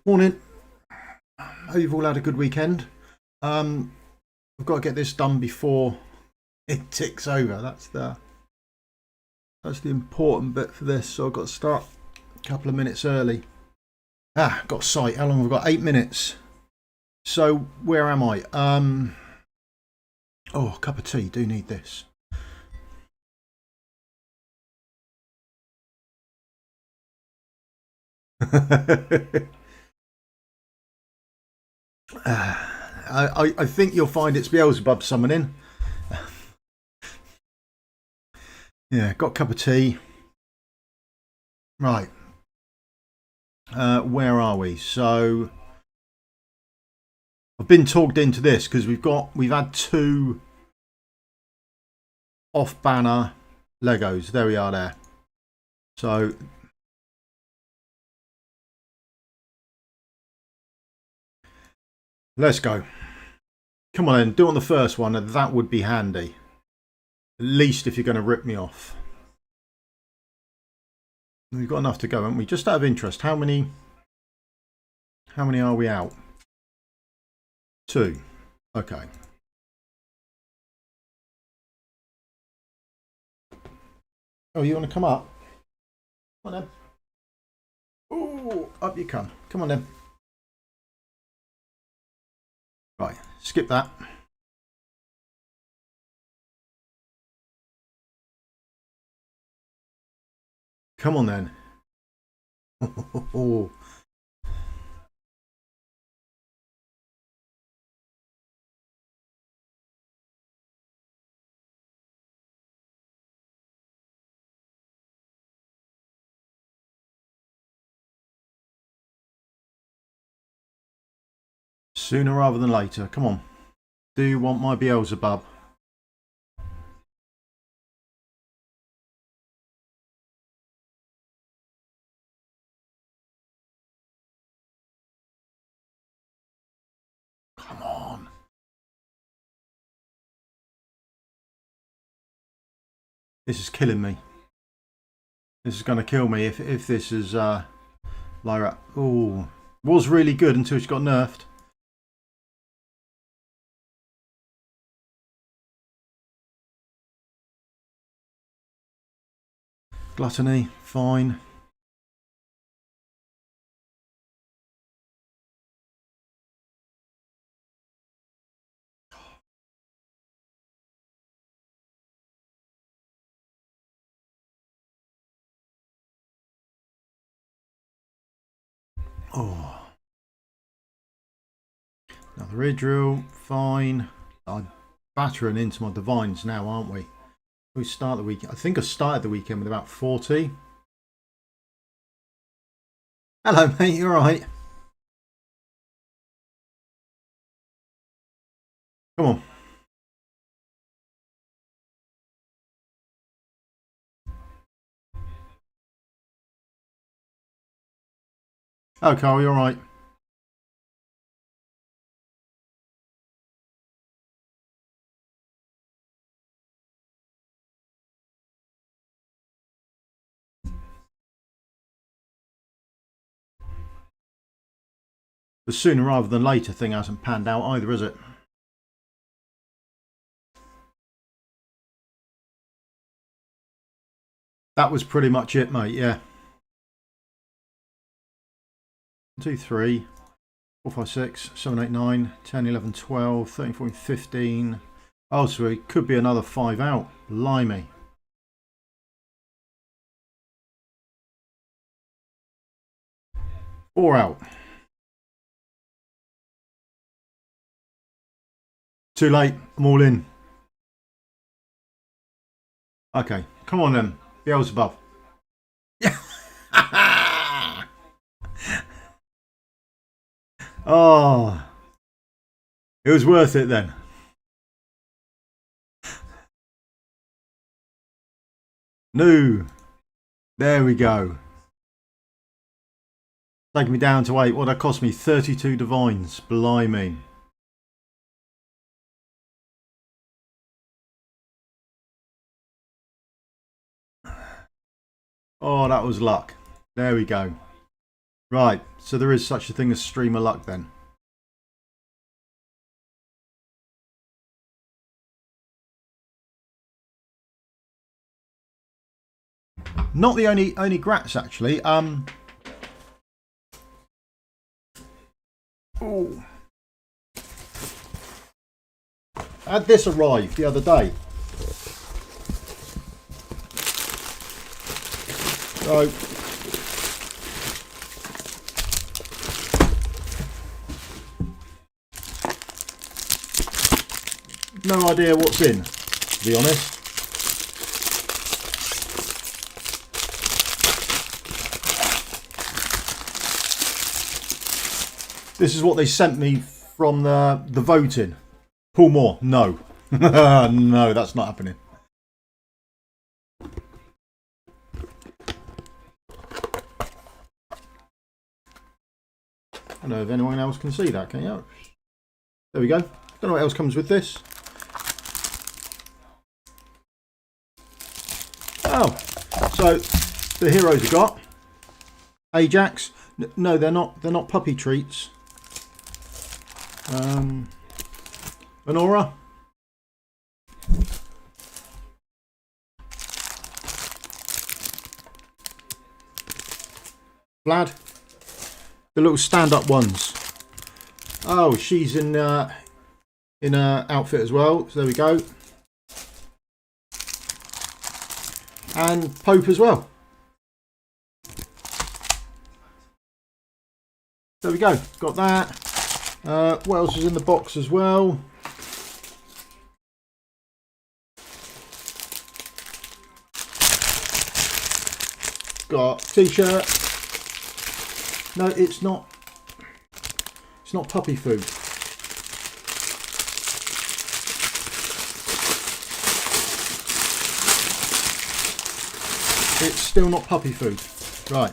Morning. Hope you've all had a good weekend. I've got to get this done before it ticks over. That's the important bit for this. So I've got to start a couple of minutes early. Got sight. How long have I got? 8 minutes. So where am I? Oh, a cup of tea. Do need this. I think you'll find it's Beelzebub summoning. Yeah, got a cup of tea. Right. Where are we? So I've been talked into this because we've had two off banner Legos. There we are there. So let's go. Come on then, do it on the first one. That would be handy. At least if you're going to rip me off. We've got enough to go, haven't we? Just out of interest, how many are we out? 2. Okay. Oh, you want to come up? Come on then. Oh, up you come. Come on then. Right, skip that. Come on then. Oh. Sooner rather than later. Come on. Do you want my Beelzebub? Come on. This is killing me. This is going to kill me if this is Lyra. Oh, was really good until she got nerfed. Gluttony, fine. Oh. Another Idril, fine. I'm battering into my divines now, aren't we? We start the weekend. I think I started the weekend with about 40. Hello, mate. You alright? Come on. Oh, Carl, you alright? The sooner rather than later thing hasn't panned out either, is it? That was pretty much it, mate. Yeah. 1, 2, 3, 4, 5, 6, 7, 8, 9, 10, 11, 12, 13, 14, 15. Oh, so it could be another 5 out. Blimey. Four out. Too late. I'm all in. Okay. Come on then. Beelzebub. Oh. It was worth it then. No. There we go. Taking me down to 8. What that cost me? 32 divines. Blimey. Oh, that was luck. There we go. Right, so there is such a thing as streamer luck then. Not the only grats actually. Oh. I had this arrive the other day. So no idea what's in, to be honest. This is what they sent me from the voting. Pull more. No. No, that's not happening. I don't know if anyone else can see that, can you? There we go. Don't know what else comes with this. Oh, so the heroes we got. Ajax. No, they're not. They're not puppy treats. Honora. Vlad. The little stand-up ones. Oh, she's in her outfit as well. So there we go. And Pope as well. There we go. Got that. What else is in the box as well? Got t-shirt. No, it's not. It's not puppy food. It's still not puppy food. Right.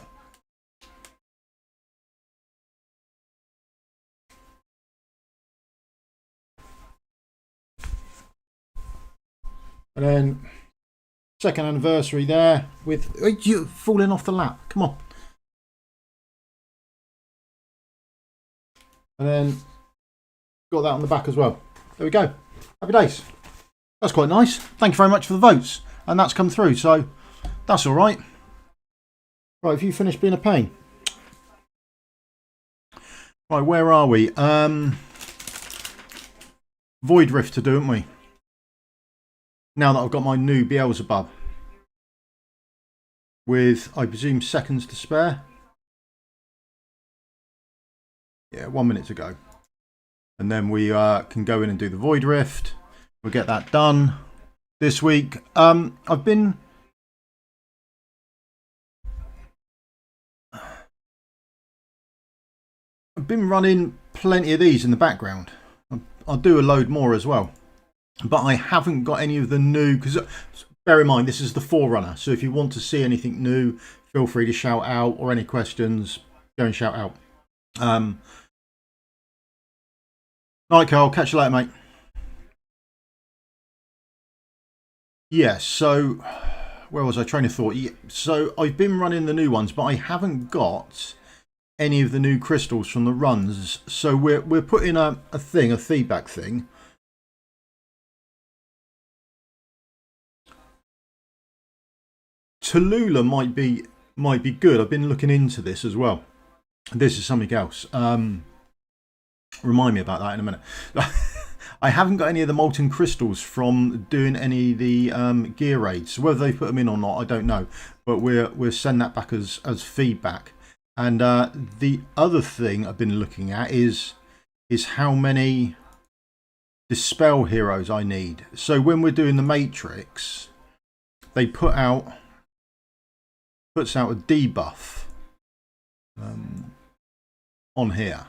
And then second anniversary there with you falling off the lap. Come on. And then got that on the back as well. There we go. Happy days. That's quite nice. Thank you very much for the votes. And that's come through, so that's all right. Right, have you finished being a pain? Right, where are we? Void Rift to do, haven't we? Now that I've got my new Beelzebub. With, I presume, seconds to spare. Yeah, 1 minute to go. And then we can go in and do the Void Rift. We'll get that done this week. I've been running plenty of these in the background. I'll do a load more as well. But I haven't got any of the new, because bear in mind, this is the Forerunner. So if you want to see anything new, feel free to shout out, or any questions, go and shout out. Night, Carl. Catch you later, mate. Yes, so where was I? Train of thought. Yeah, so I've been running the new ones, but I haven't got any of the new crystals from the runs. So we're putting a feedback thing. Tallulah might be good. I've been looking into this as well. This is something else. Remind me about that in a minute. I haven't got any of the molten crystals from doing any of the gear raids. Whether they put them in or not, I don't know. But we'll send that back as feedback. And the other thing I've been looking at is how many dispel heroes I need. So when we're doing the Matrix, they puts out a debuff on here,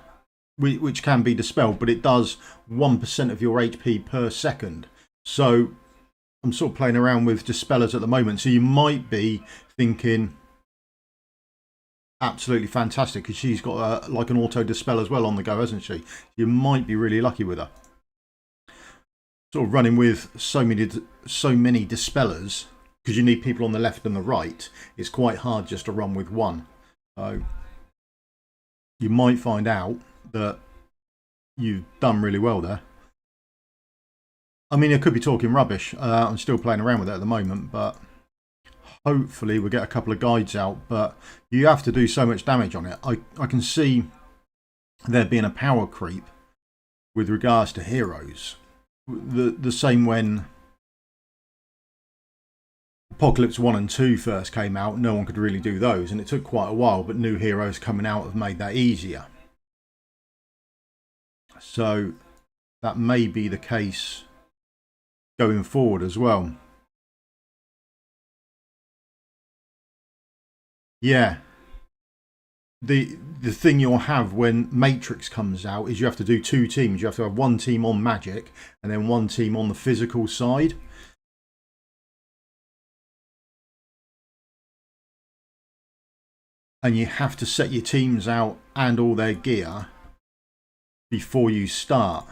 which can be dispelled, but it does 1% of your HP per second. So I'm sort of playing around with dispellers at the moment. So you might be thinking, absolutely fantastic, because she's got like an auto dispel as well on the go, hasn't she? You might be really lucky with her. Sort of running with so many dispellers, because you need people on the left and the right. It's quite hard just to run with one. So you might find out that you've done really well there. I mean, I could be talking rubbish. I'm still playing around with it at the moment, but hopefully we'll get a couple of guides out. But you have to do so much damage on it. I can see there being a power creep with regards to heroes. The same when Apocalypse 1 and 2 first came out, no one could really do those, and it took quite a while, but new heroes coming out have made that easier. So that may be the case going forward as well. Yeah. The thing you'll have when Matrix comes out is you have to do 2 teams. You have to have one team on magic and then one team on the physical side. And you have to set your teams out and all their gear before you start.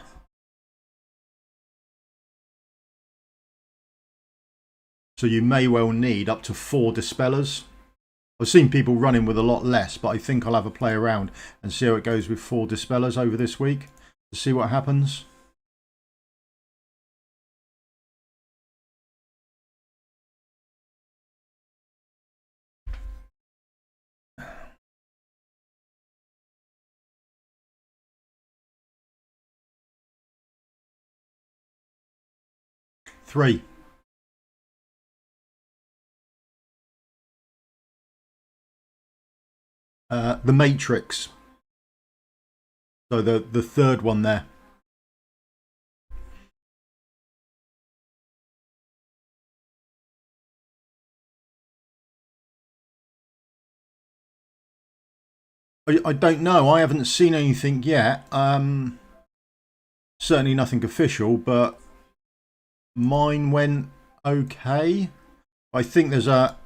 So you may well need up to 4 dispellers. I've seen people running with a lot less, but I think I'll have a play around and see how it goes with 4 dispellers over this week to see what happens. Three. The Matrix. So the third one there. I don't know. I haven't seen anything yet. Certainly nothing official, but mine went okay. I think there's a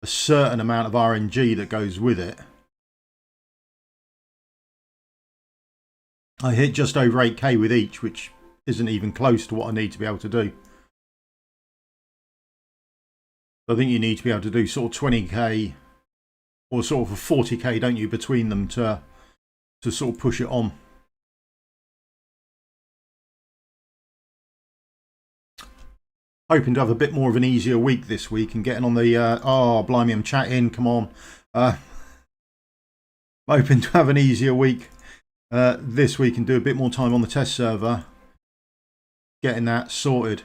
certain amount of RNG that goes with it. I hit just over 8k with each, which isn't even close to what I need to be able to do. I think you need to be able to do sort of 20k or sort of a 40k, don't you, between them to sort of push it on. Hoping to have a bit more of an easier week this week and getting on the oh blimey, I'm chatting, come on. Hoping to have an easier week this week and do a bit more time on the test server, getting that sorted.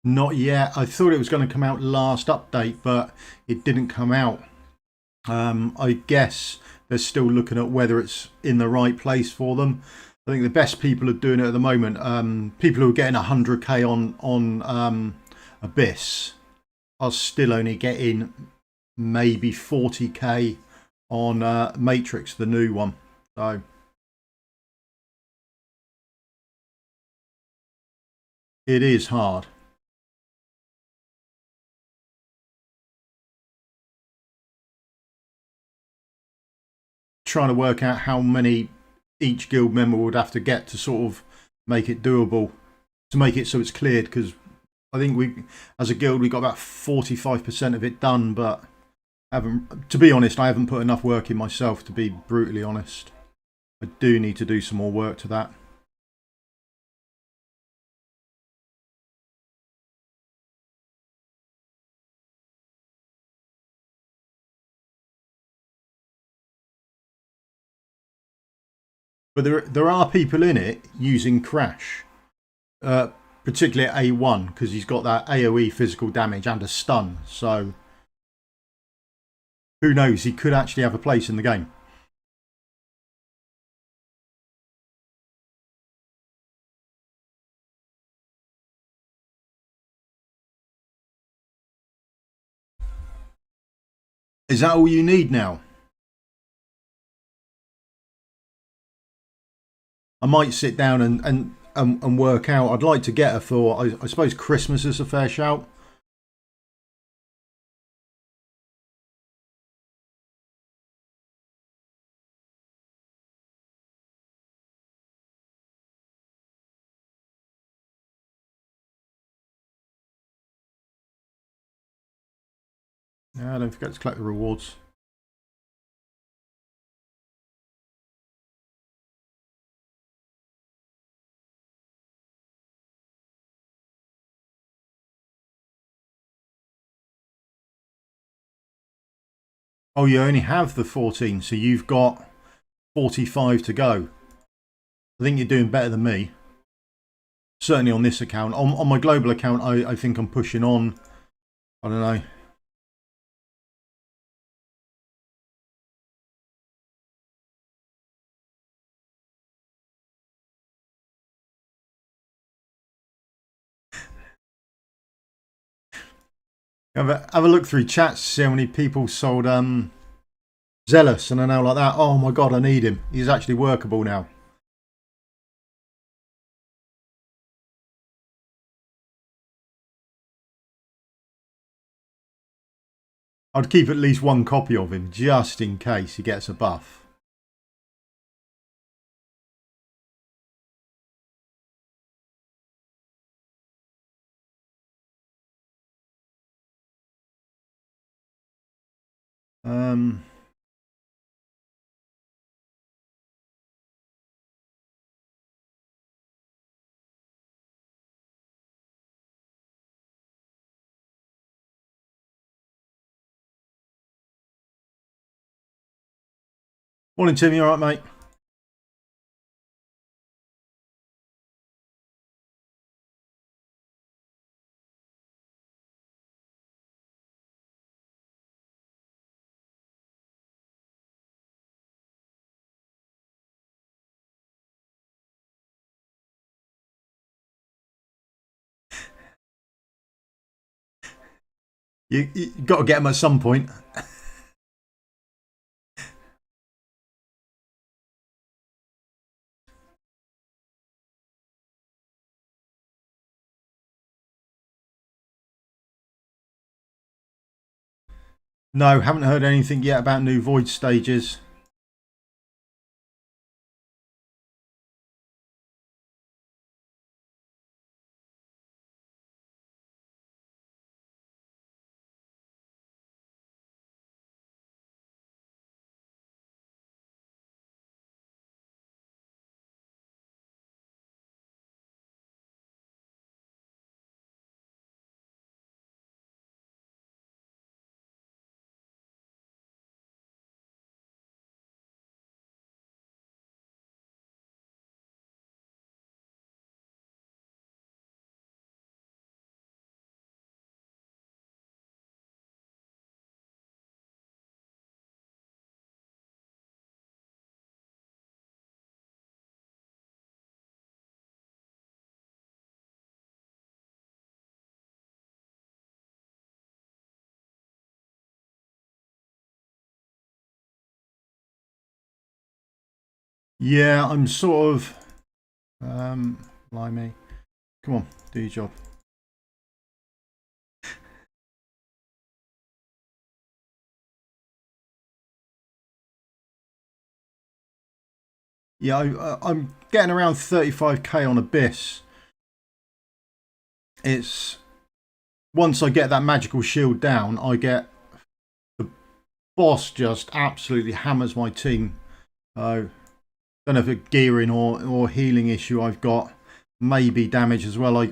Not yet. I thought it was going to come out last update, but it didn't come out. I guess they're still looking at whether it's in the right place for them. I think the best people are doing it at the moment. People who are getting 100k on Abyss are still only getting maybe 40k on Matrix, the new one. So it is hard. Trying to work out how many each guild member would have to get to sort of make it doable, to make it so it's cleared, because I think we, as a guild, we got about 45% of it done, but to be honest, I haven't put enough work in myself, to be brutally honest. I do need to do some more work to that. But there are people in it using Crash. particularly at A1, because he's got that AoE physical damage and a stun. So who knows? He could actually have a place in the game. Is that all you need now? I might sit down and work out. I'd like to get her for, I suppose Christmas is a fair shout. Yeah, don't forget to collect the rewards. Oh, you only have the 14, so you've got 45 to go. I think you're doing better than me. Certainly on this account. On my global account, I think I'm pushing on, I don't know. Have a look through chats to see how many people sold Zealous and are now like that. Oh my god, I need him. He's actually workable now. I'd keep at least one copy of him just in case he gets a buff. Morning, Tim. You all right, mate? You got to get him at some point. No, haven't heard anything yet about new void stages. Yeah, I'm sort of... Blimey. Come on, do your job. Yeah, I'm getting around 35k on Abyss. It's... Once I get that magical shield down, I get... The boss just absolutely hammers my team. Don't know if it's gearing or healing issue I've got. Maybe damage as well. I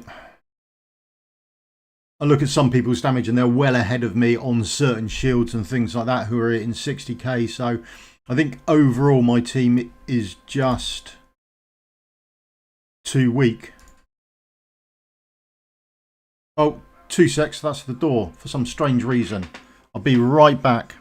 look at some people's damage and they're well ahead of me on certain shields and things like that who are hitting 60k. So I think overall my team is just too weak. Oh, 2 secs, that's the door for some strange reason. I'll be right back.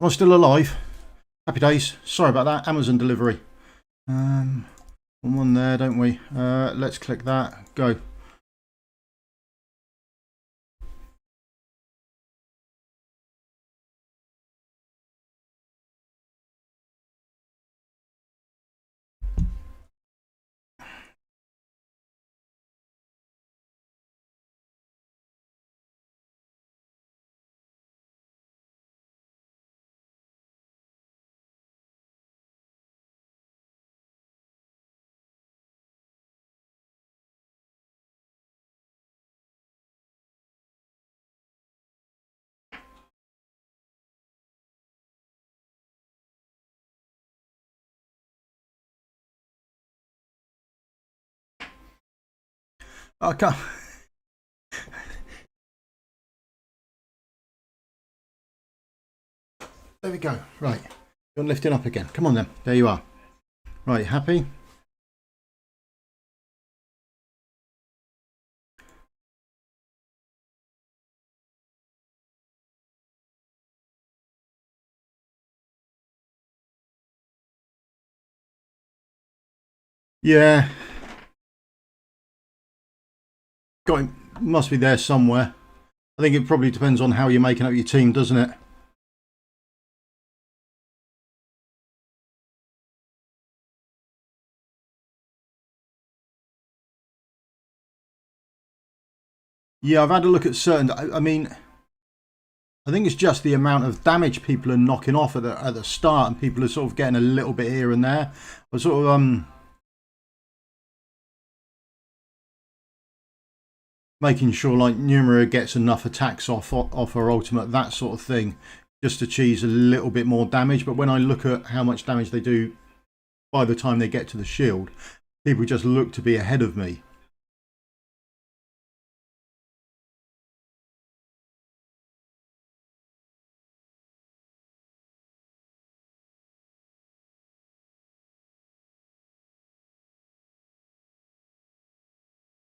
Am I still alive? Happy days. Sorry about that. Amazon delivery. One there, don't we? Let's click that. Go. I can't. There we go. Right. You're lifting up again. Come on then. There you are. Right. Happy? Yeah. Got him. Must be there somewhere. I think it probably depends on how you're making up your team, doesn't it? Yeah, I've had a look at certain. I mean, I think it's just the amount of damage people are knocking off at the start, and people are sort of getting a little bit here and there. I sort of making sure like Numera gets enough attacks off her ultimate, that sort of thing, just achieves a little bit more damage. But when I look at how much damage they do by the time they get to the shield, people just look to be ahead of me.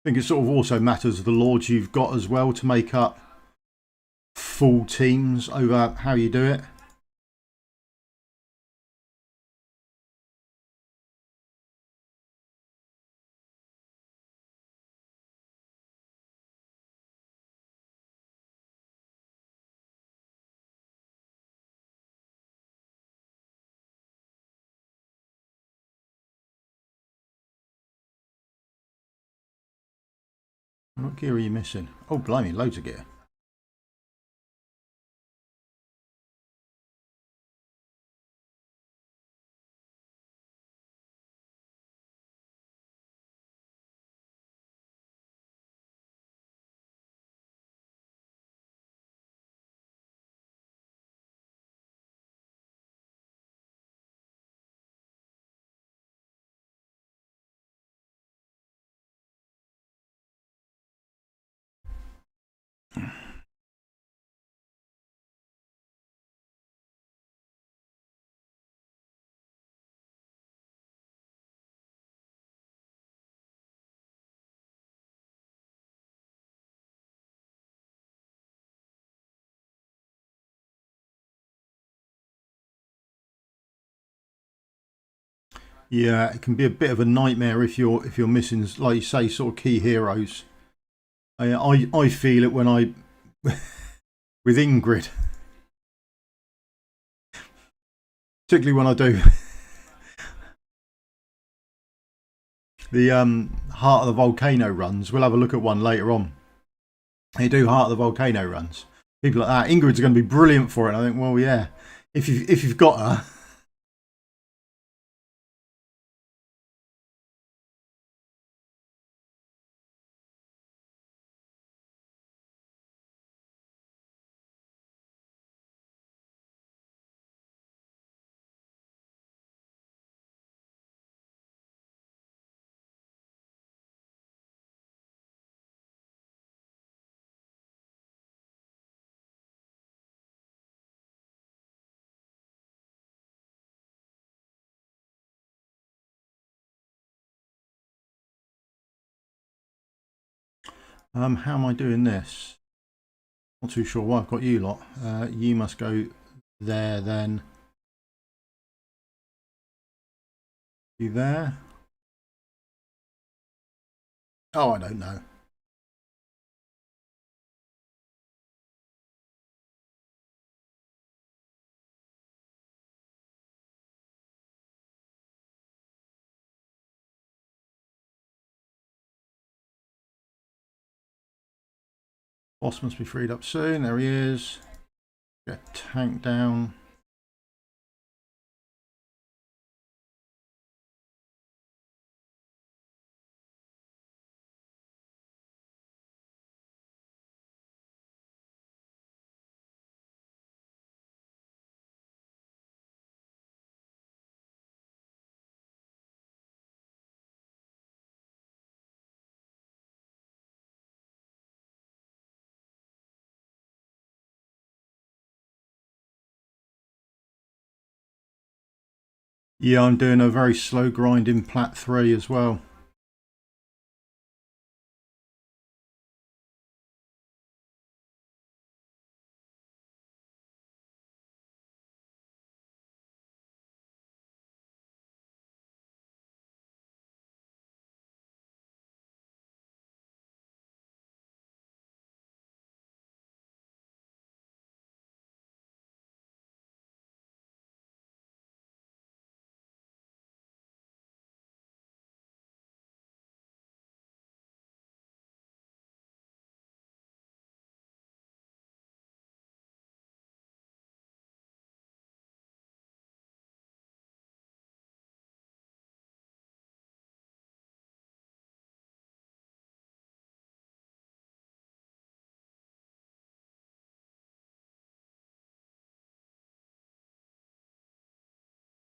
I think it sort of also matters the lords you've got as well to make up full teams over how you do it. What gear are you missing? Oh, blimey, loads of gear. Yeah, it can be a bit of a nightmare if you're missing, like you say, sort of key heroes. I feel it when I with Ingrid, particularly when I do the Heart of the Volcano runs. We'll have a look at one later on. They do Heart of the Volcano runs. People like that. Ingrid's going to be brilliant for it. And I think, well, yeah, if you've got her. How am I doing this? Not too sure why I've got you lot. You must go there then. You there? Oh, I don't know. Boss must be freed up soon. There he is. Get a tank down. Yeah, I'm doing a very slow grind in Plat 3 as well.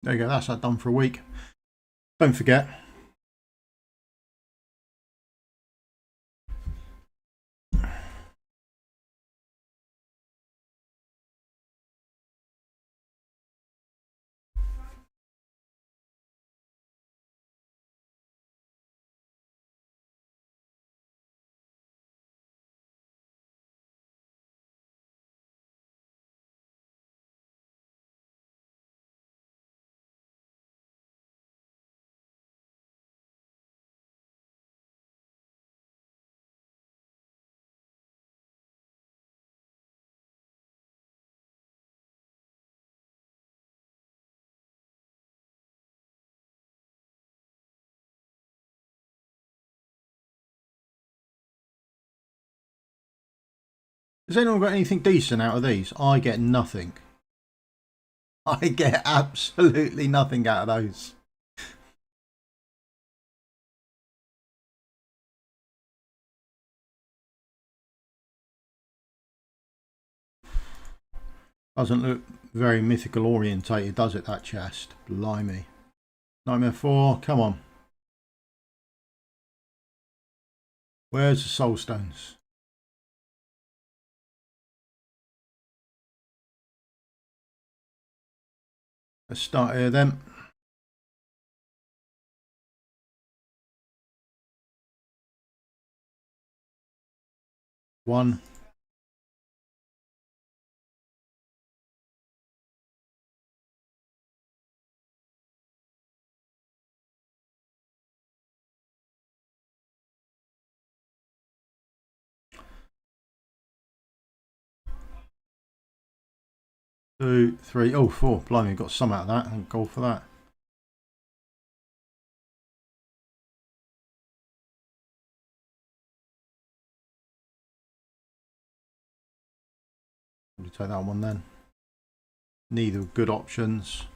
There you go, that's that done for a week. Don't forget, has anyone got anything decent out of these? I get nothing. I get absolutely nothing out of those. Doesn't look very mythical orientated, does it, that chest? Blimey. Nightmare 4, come on. Where's the soul stones? Let's start here then. One. Two, three, oh, four. Blimey, got some out of that. And goal for that. We'll take that one then. Neither good options.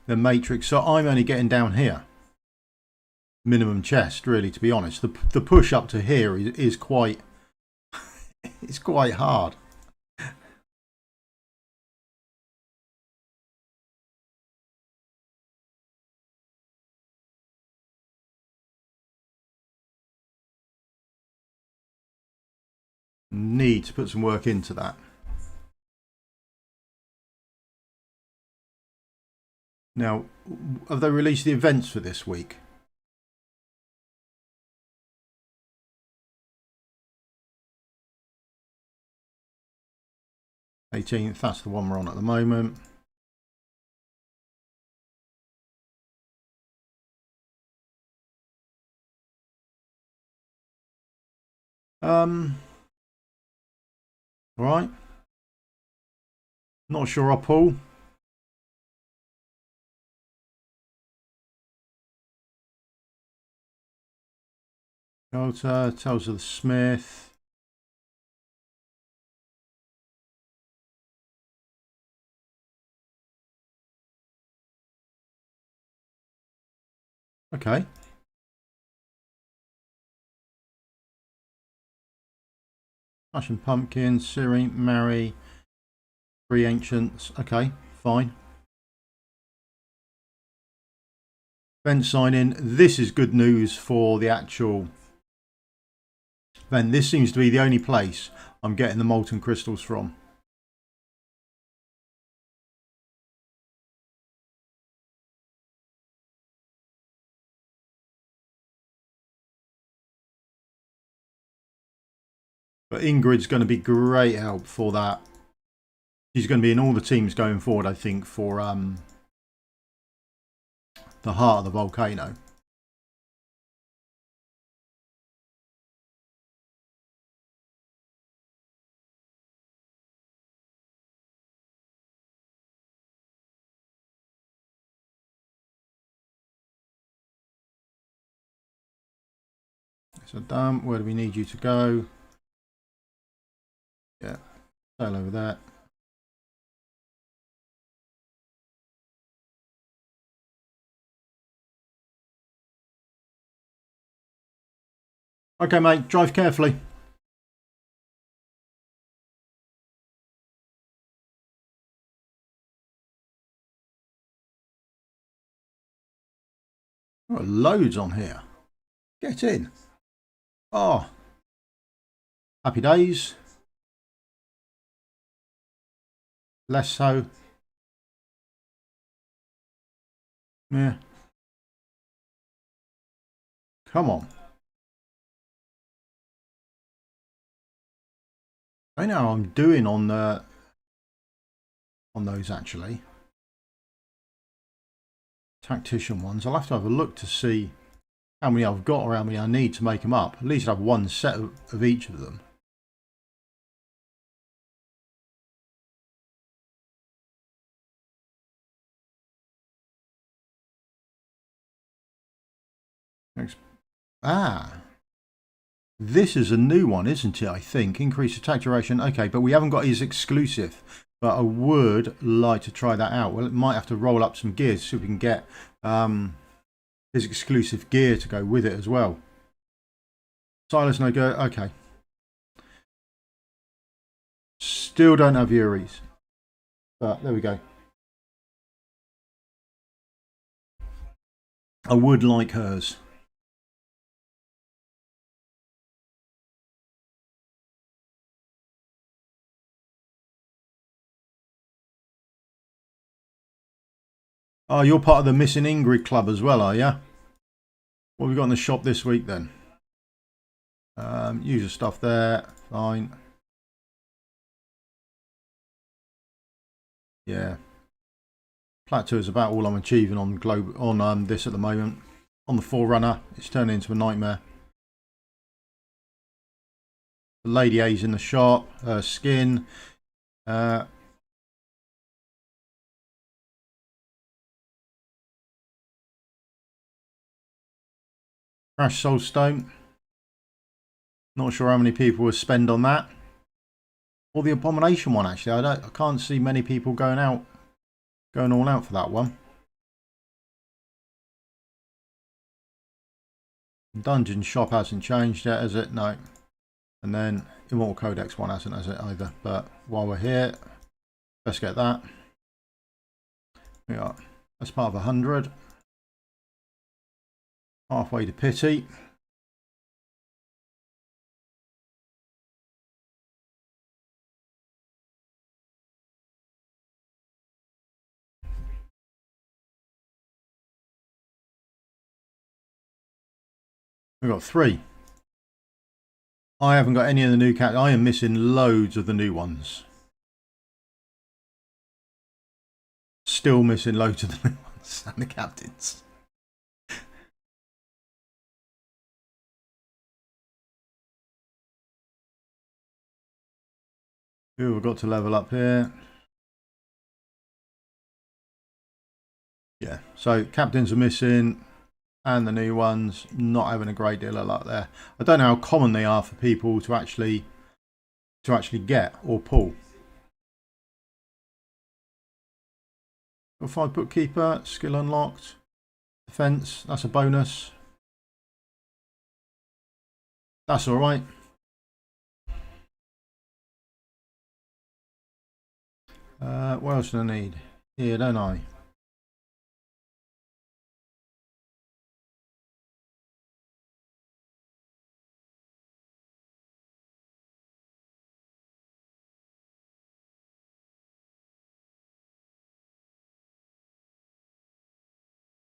The Matrix. So I'm only getting down here. Minimum chest, really, to be honest. The push up to here is quite it's quite hard. Need to put some work into that. Now, have they released the events for this week? 18th, that's the one we're on at the moment. Right. Not sure I'll pull. Delta, Tales of the Smith. Okay. Smashing Pumpkins, Siri, Mary, Three Ancients. Okay, fine. Event sign in. This is good news for the actual event. This seems to be the only place I'm getting the molten crystals from. But Ingrid's going to be great help for that. She's going to be in all the teams going forward, I think, for the heart of the volcano. So, where do we need you to go? Yeah, sail over there. Okay, mate, drive carefully. There are loads on here. Get in. Oh, happy days. Less so. Yeah. Come on. I know I'm doing on those actually. Tactician ones. I'll have to have a look to see how many I've got or how many I need to make them up. At least have one set of each of them. Ah, this is a new one, isn't it? I think increased attack duration. Okay, but we haven't got his exclusive. But I would like to try that out. Well, it might have to roll up some gears so we can get his exclusive gear to go with it as well. Silas no go. Okay. Still don't have Yuri's. But there we go. I would like hers. Oh, you're part of the Missing Ingrid Club as well, are you? What have we got in the shop this week then? User stuff there. Fine. Yeah. Plateau is about all I'm achieving on globe on this at the moment. On the Forerunner, it's turned into a nightmare. The Lady A's in the shop. Her skin. Crash Soulstone. Not sure how many people will spend on that. Or the Abomination one actually. I can't see many people going all out for that one. Dungeon shop hasn't changed yet, has it? No. And then Immortal Codex one hasn't, has it either? But while we're here, let's get that. We are that's part of 100. Halfway to pity. We've got 3. I haven't got any of the new captains. I am missing loads of the new ones. Still missing loads of the new ones and the captains. Who have we got to level up here? Yeah, so captains are missing and the new ones, not having a great deal of luck there. I don't know how common they are for people to actually get or pull. Got 5 bookkeeper, skill unlocked, defense, that's a bonus. That's all right. What else do I need? Here, don't I?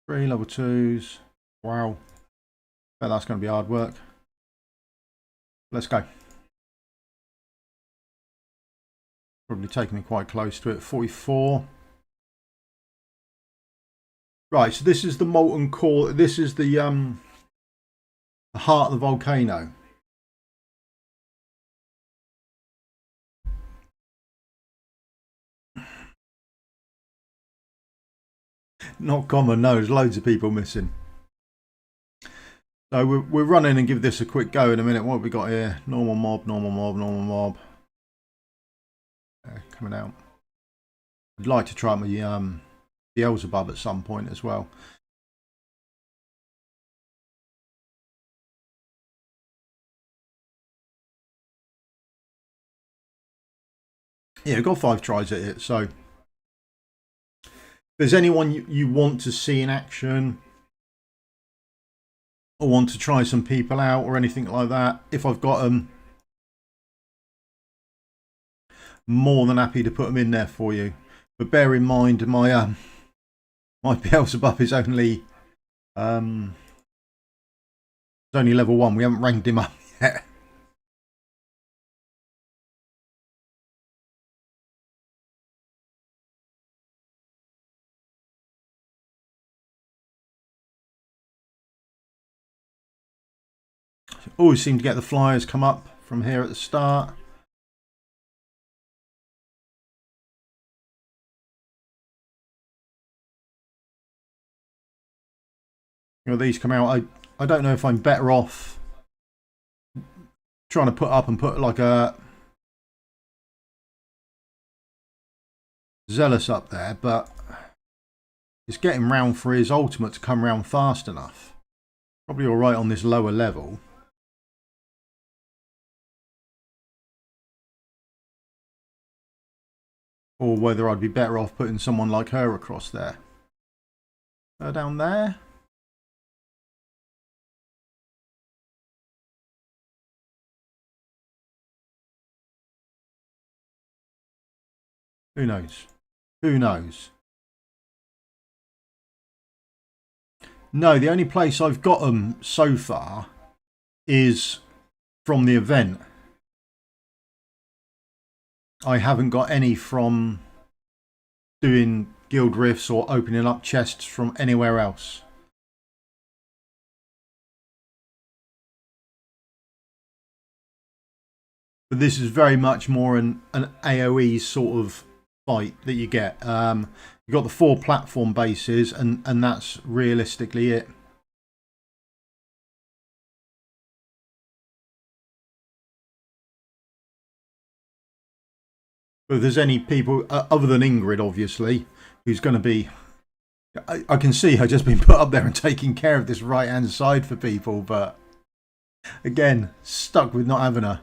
Three level 2s. Wow. Bet that's going to be hard work. Let's go. Probably taking me quite close to it. 44. Right, so this is the molten core. This is the heart of the volcano. Not common, no. There's loads of people missing. So we're running and give this a quick go in a minute. What have we got here? Normal mob, normal mob, normal mob. Coming out. I'd like to try my Beelzebub at some point as well. Yeah, got 5 tries at it. So if there's anyone you want to see in action or want to try some people out or anything like that, if I've got them, more than happy to put them in there for you. But bear in mind, my Beelzebub is only level 1. We haven't ranked him up yet. Always seem to get the flyers come up from here at the start. You know, these come out. I don't know if I'm better off trying to put like a Zealous up there, but it's getting round for his ultimate to come round fast enough. Probably all right on this lower level. Or whether I'd be better off putting someone like her across there. Her down there. Who knows? Who knows? No, the only place I've got them so far is from the event. I haven't got any from doing guild rifts or opening up chests from anywhere else. But this is very much more an AoE sort of fight that you get. You've got the 4 platform bases and that's realistically it. But if there's any people other than Ingrid, obviously, who's going to be... I can see her just being put up there and taking care of this right-hand side for people, but again, stuck with not having her.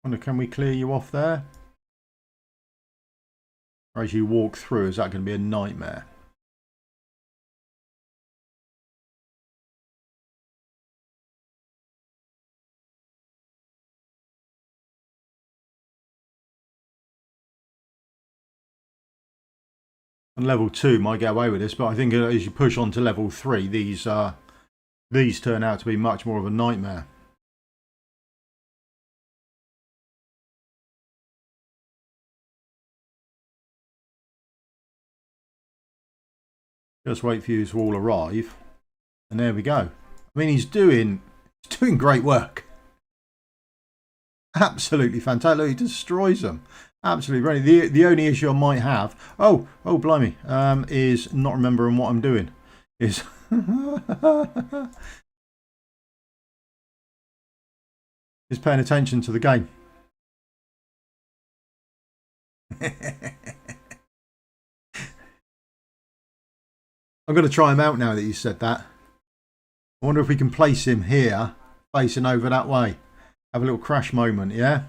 Wonder, can we clear you off there? Or as you walk through, is that going to be a nightmare? And level 2 might get away with this, but I think as you push on to level 3, these turn out to be much more of a nightmare. Just wait for you to all arrive, and there we go. I mean, he's doing great work. Absolutely fantastic. Look, he destroys them. Absolutely brilliant. The only issue I might have, oh blimey, is not remembering what I'm doing. Is is paying attention to the game. I'm going to try him out now that you said that. I wonder if we can place him here, facing over that way. Have a little crash moment, yeah?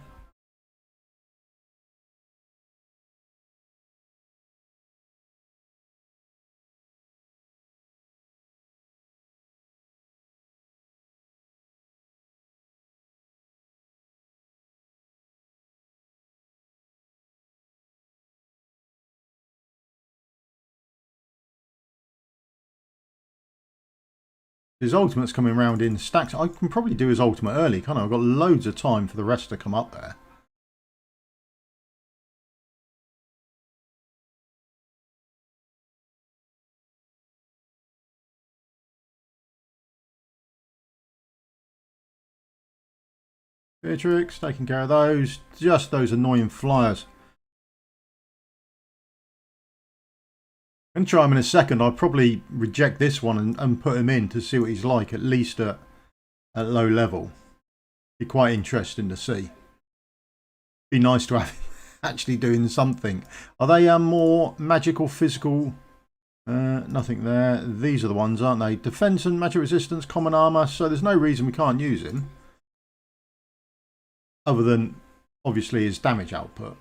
His ultimate's coming round in stacks. I can probably do his ultimate early, can't I? I've got loads of time for the rest to come up there. Beatrix, taking care of those. Just those annoying flyers. I'm going to try him in a second. I'll probably reject this one and put him in to see what he's like, at least at low level. Be quite interesting to see. Be nice to have him actually doing something. Are they more magical, physical? Nothing there. These are the ones, aren't they? Defense and magic resistance, common armor. So there's no reason we can't use him. Other than, obviously, his damage output.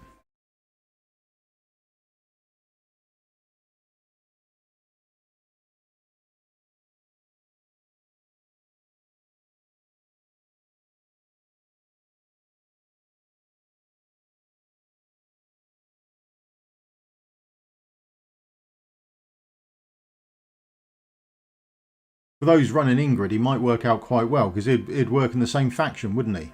For those running Ingrid, he might work out quite well, because he'd work in the same faction, wouldn't he?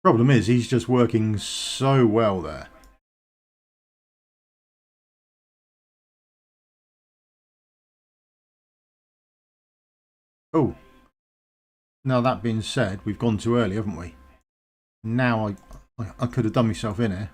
Problem is, he's just working so well there. Oh, now that being said, we've gone too early, haven't we? Now I could have done myself in here.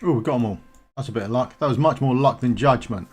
Oh, we got them all. That's a bit of luck. That was much more luck than judgment.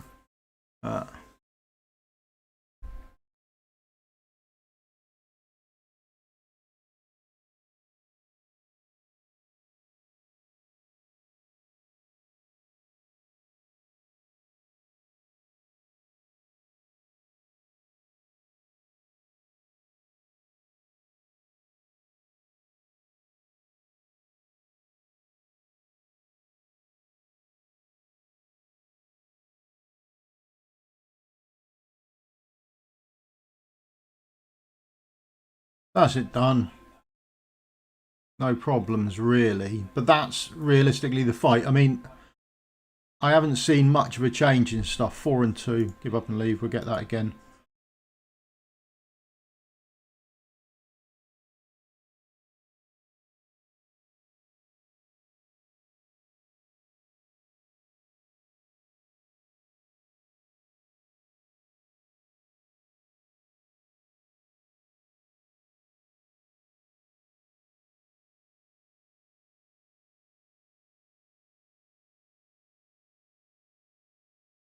That's it done. No problems, really. But that's realistically the fight. I mean, I haven't seen much of a change in stuff. 4 and 2. Give up and leave. We'll get that again.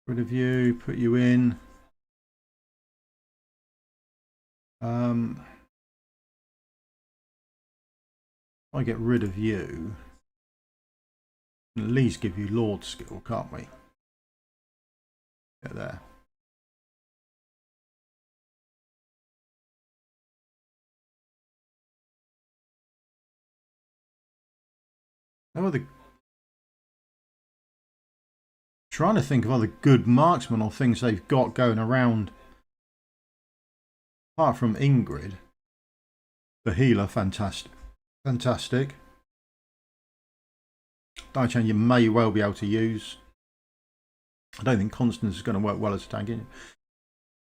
Rid of you. Put you in. I get rid of you, at least give you Lord skill, can't we? Get there. No other. Trying to think of other good marksmen or things they've got going around. Apart from Ingrid, the healer, fantastic. Fantastic. Daichan you may well be able to use. I don't think Constance is going to work well as a tank.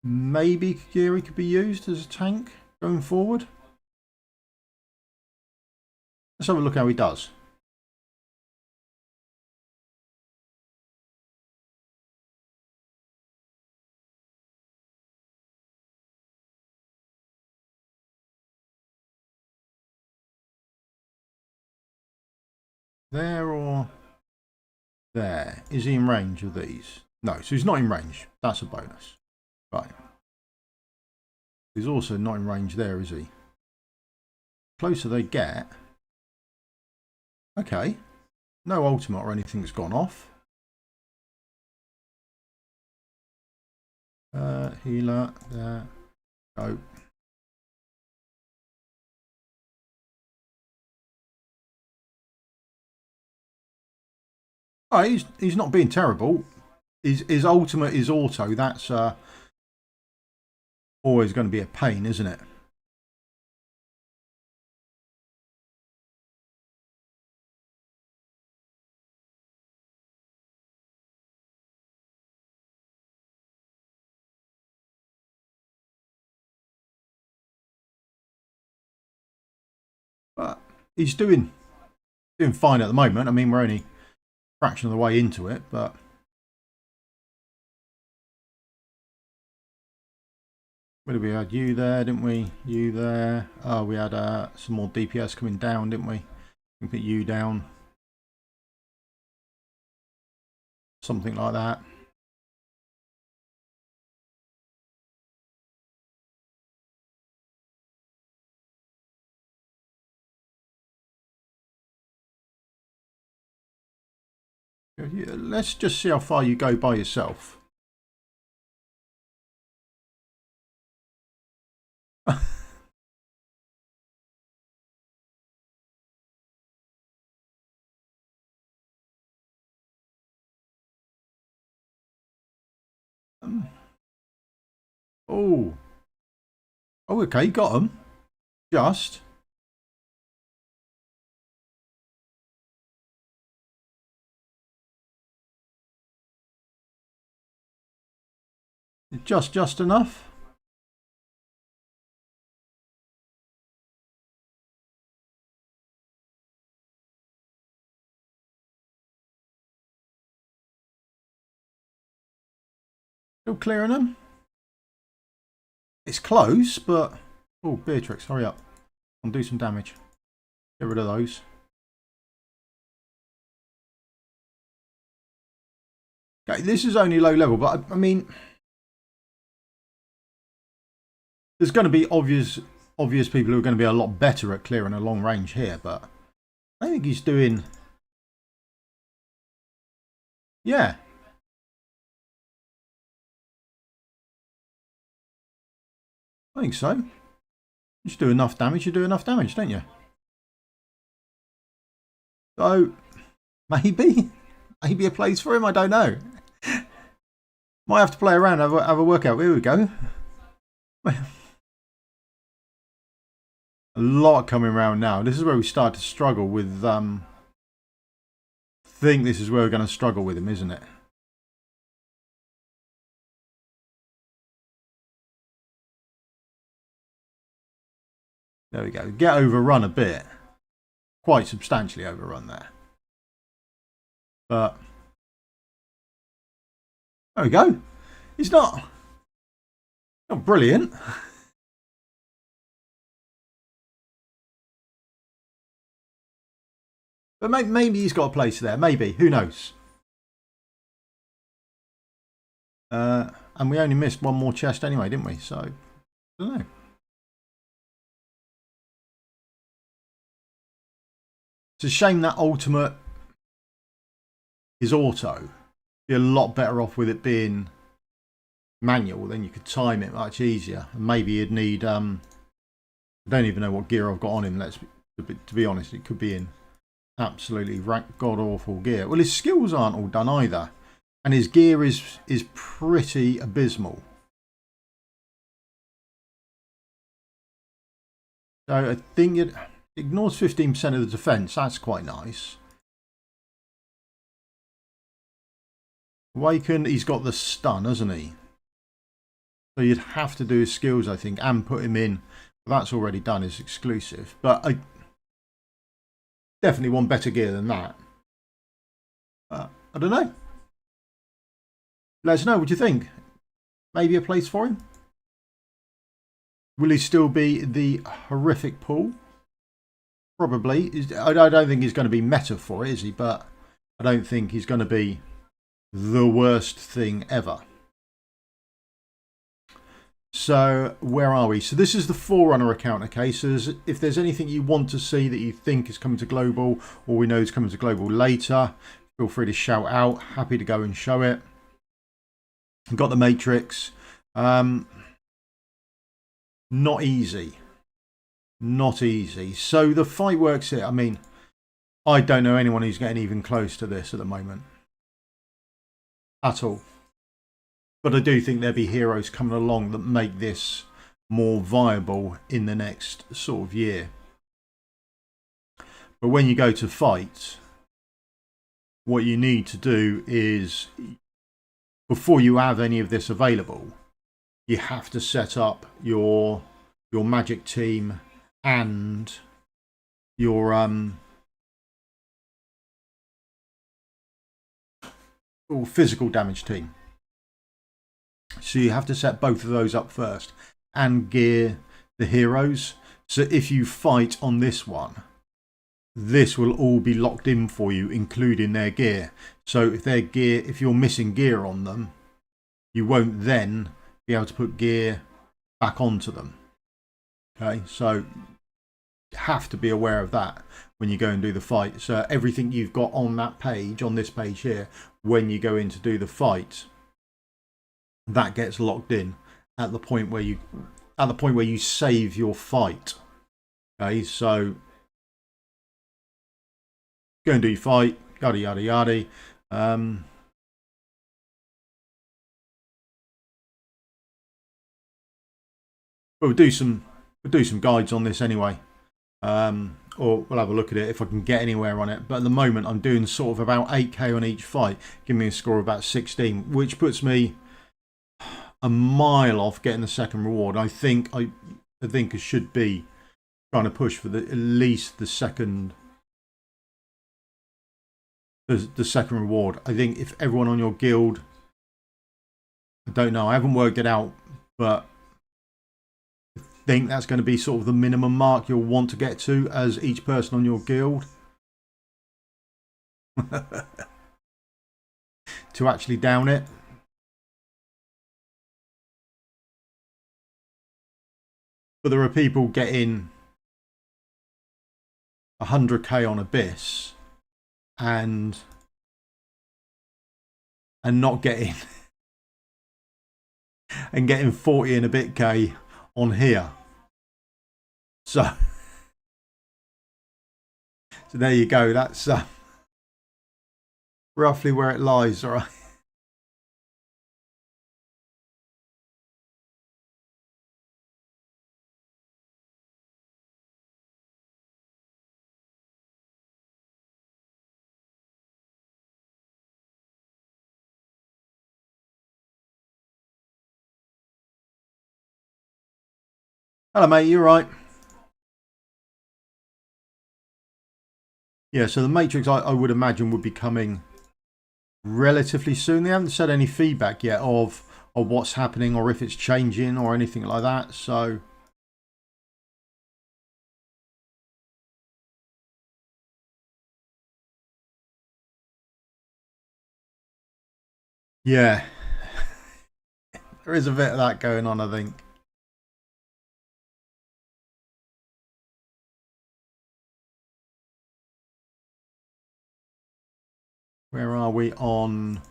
Maybe Kiri could be used as a tank going forward. Let's have a look how he does. There or there? Is he in range of these? No, so he's not in range. That's a bonus. Right. He's also not in range there, is he? Closer they get. Okay. No ultimate or anything that's gone off. Healer, there. Go. Oh, he's not being terrible. His ultimate is auto. That's always going to be a pain, isn't it? But he's doing fine at the moment. I mean, we're only a fraction of the way into it, but where did we had you there, didn't we? You there. Oh, we had some more DPS coming down, didn't we? We put you down. Something like that. Let's just see how far you go by yourself. Oh. Oh, okay, got him. Just. Just enough. Still clearing them. It's close, but oh, Beatrix, hurry up and do some damage. Get rid of those. Okay, this is only low level, but I mean, there's going to be obvious people who are going to be a lot better at clearing a long range here, but I think he's doing. Yeah. I think so. You do enough damage, you do enough damage, don't you? So, maybe a place for him, I don't know. Might have to play around, have a workout. Here we go. A lot coming around now. This is where we start to struggle with. I think this is where we're going to struggle with him, isn't it? There we go. Get overrun a bit. Quite substantially overrun there. But there we go. He's not brilliant. But maybe he's got a place there. Maybe. Who knows? And we only missed one more chest anyway, didn't we? So, I don't know. It's a shame that ultimate is auto. Be a lot better off with it being manual. Then you could time it much easier. And maybe you'd need I don't even know what gear I've got on him. To be honest, it could be in absolutely god awful gear. Well, his skills aren't all done either, and his gear is pretty abysmal. So I think it ignores 15% of the defense. That's quite nice. Awaken, he's got the stun, hasn't he? So you'd have to do his skills, I think, and put him in. That's already done, is exclusive. But I definitely want better gear than that. I don't know. Let us know what you think. Maybe a place for him? Will he still be the horrific pool? Probably. I don't think he's going to be meta for it, is he? But I don't think he's going to be the worst thing ever. So where are we? So this is the Forerunner account. Okay, so if there's anything you want to see that you think is coming to global, or we know is coming to global later, feel free to shout out. Happy to go and show it. Got the Matrix. Not easy. Not easy. So the fight works here. I mean, I don't know anyone who's getting even close to this at the moment. At all. But I do think there'll be heroes coming along that make this more viable in the next sort of year. But when you go to fight, what you need to do is, before you have any of this available, you have to set up your magic team and your physical damage team. So you have to set both of those up first and gear the heroes. So if you fight on this one, this will all be locked in for you, including their gear. So if you're missing gear on them, you won't then be able to put gear back onto them. Okay, so you have to be aware of that when you go and do the fight. So everything you've got on that page, on this page here, when you go in to do the fight, that gets locked in at the point where you save your fight. Okay, so go and do your fight, yada yada yada. We'll do some guides on this anyway, or we'll have a look at it if I can get anywhere on it. But at the moment, I'm doing sort of about 8k on each fight, giving me a score of about 16, which puts me a mile off getting the second reward. I think I should be trying to push for at least the second reward. I think if everyone on your guild, I don't know, I haven't worked it out, but I think that's going to be sort of the minimum mark you'll want to get to as each person on your guild to actually down it. But there are people getting 100k on Abyss and not getting and getting 40 and a bit k on here. So there you go. That's roughly where it lies, all right. Hello, mate. You right? Yeah, so the Matrix, I would imagine, would be coming relatively soon. They haven't said any feedback yet of what's happening or if it's changing or anything like that. So yeah, there is a bit of that going on, I think. Where are we on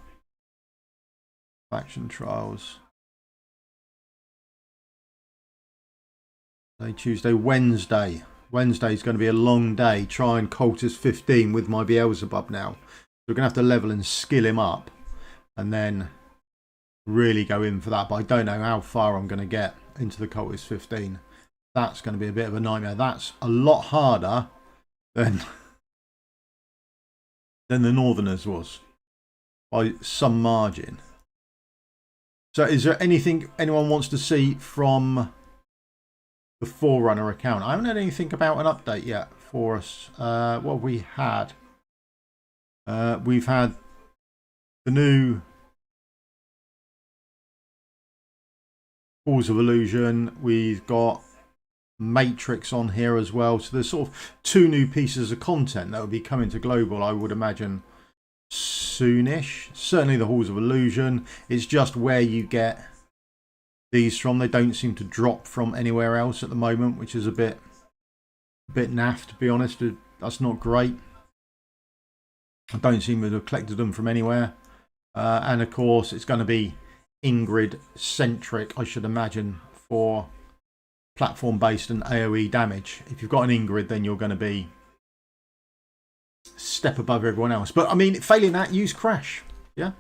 faction trials? Tuesday, Wednesday. Wednesday's going to be a long day. Try and Cultist 15 with my Beelzebub now. So we're going to have to level and skill him up and then really go in for that. But I don't know how far I'm going to get into the Cultist 15. That's going to be a bit of a nightmare. That's a lot harder than the Northerners was by some margin. So is there anything anyone wants to see from the Forerunner account? I haven't had anything about an update yet for us. What we had? We've had the new Halls of Illusion. We've got Matrix on here as well. So there's sort of 2 new pieces of content that will be coming to global, I would imagine, soonish. Certainly the Halls of Illusion. It's just where you get these from. They don't seem to drop from anywhere else at the moment, which is a bit naff, to be honest. That's not great. I don't seem to have collected them from anywhere. And of course it's going to be Ingrid centric, I should imagine, for platform based and AoE damage. If you've got an Ingrid, then you're going to be a step above everyone else. But I mean, failing that, use Crash. Yeah,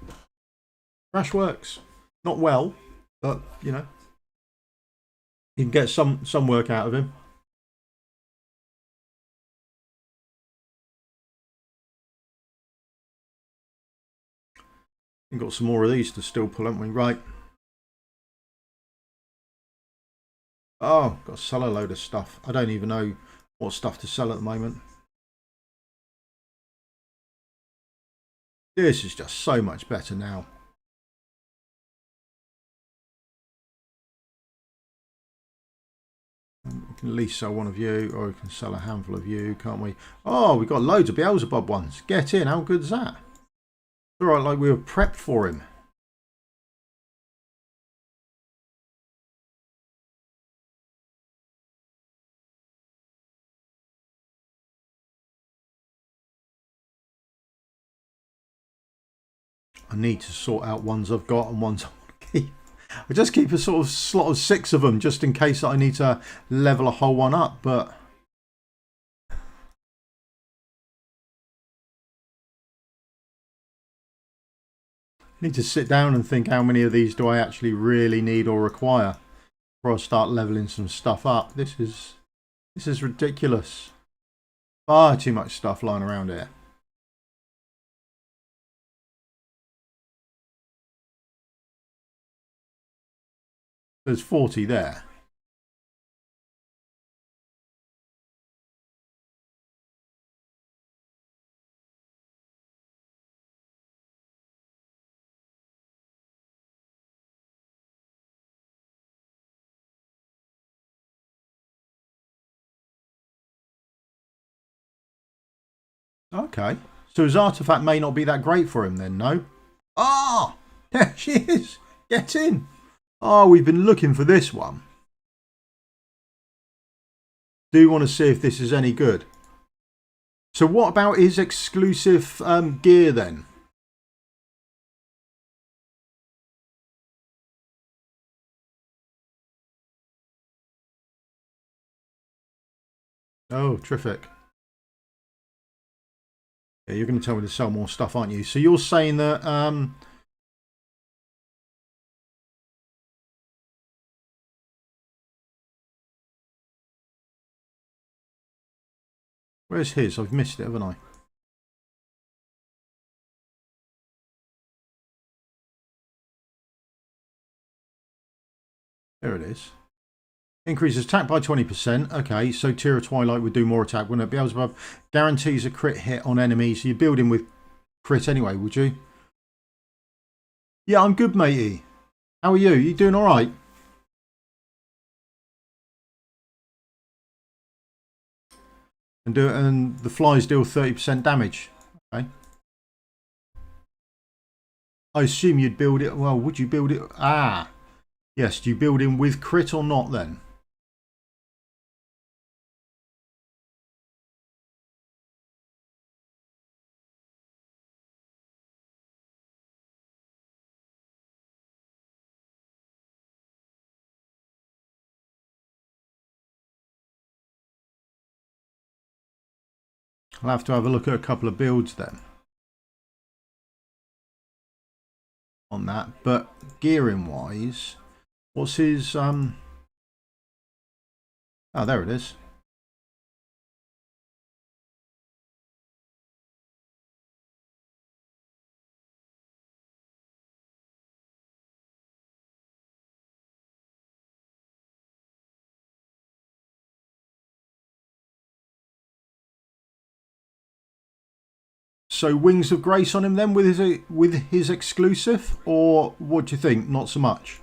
Crash works. Not well, but you know, you can get some work out of him. We've got some more of these to still pull, haven't we? Right. Oh, got to sell a load of stuff. I don't even know what stuff to sell at the moment. This is just so much better now. We can at least sell one of you, or we can sell a handful of you, can't we? Oh, we've got loads of Beelzebub ones. Get in. How good is that? All right, like we were prepped for him. I need to sort out ones I've got and ones I want to keep. I just keep a sort of slot of 6 of them just in case I need to level a whole one up, but I need to sit down and think how many of these do I actually really need or require before I start leveling some stuff up. This is ridiculous. Far too much stuff lying around here. There's 40 there. Okay. So his artifact may not be that great for him then, no? Ah! Oh, there she is. Get in. Oh, we've been looking for this one. Do want to see if this is any good. So what about his exclusive gear then? Oh, terrific. Yeah, you're going to tell me to sell more stuff, aren't you? So you're saying that where's his? I've missed it, haven't I? There it is. Increases attack by 20%. Okay, so Tear of Twilight would do more attack, wouldn't it? Beelzebub guarantees a crit hit on enemies. So you're building with crit anyway, would you? Yeah, I'm good, matey. How are you? You doing all right? And the flies deal 30% damage. Okay. I assume you'd build it. Well, would you build it? Ah, yes. Do you build in with crit or not then? I'll have to have a look at a couple of builds then on that. But gearing wise, what's his oh, there it is. So Wings of Grace on him then with his exclusive, or what do you think? Not so much.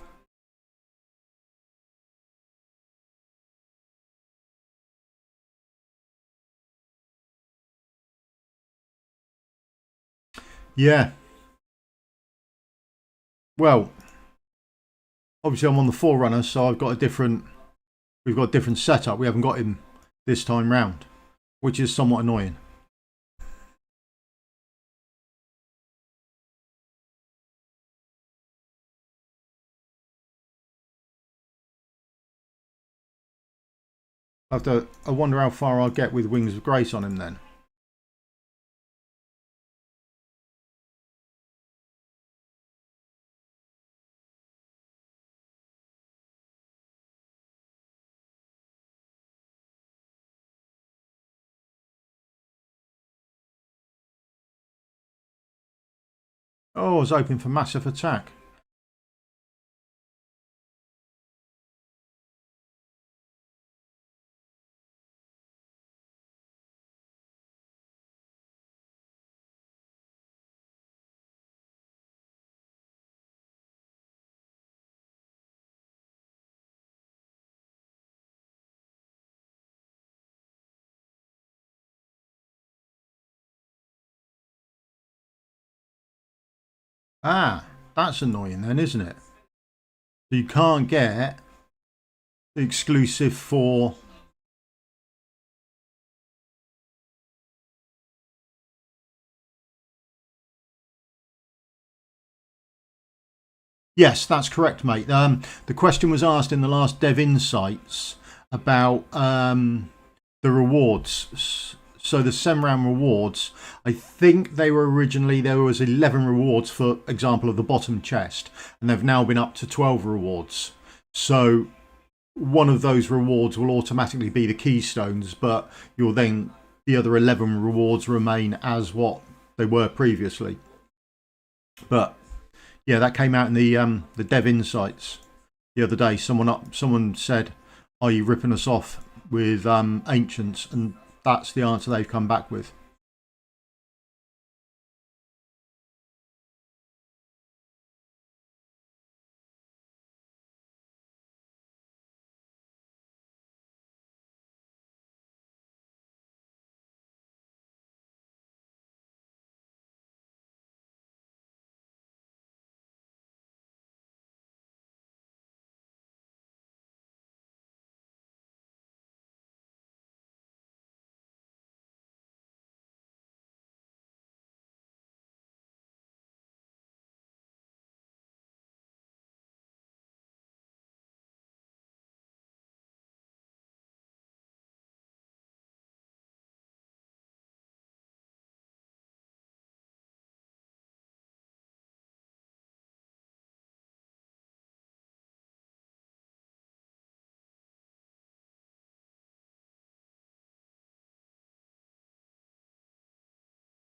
Yeah. Well, obviously I'm on the Forerunner, so I've got a different. We've got a different setup. We haven't got him this time round, which is somewhat annoying. I wonder how far I'll get with Wings of Grace on him then. Oh, I was hoping for massive attack. Ah, that's annoying then, isn't it? So you can't get the exclusive for... Yes, that's correct, mate. The question was asked in the last Dev Insights about the rewards. So the SEMRAM rewards, I think they were originally, there was 11 rewards, for example, of the bottom chest, and they've now been up to 12 rewards. So one of those rewards will automatically be the keystones, but you'll then, the other 11 rewards remain as what they were previously. But yeah, that came out in the Dev Insights the other day. Someone said, "Are you ripping us off with ancients?" And that's the answer they've come back with.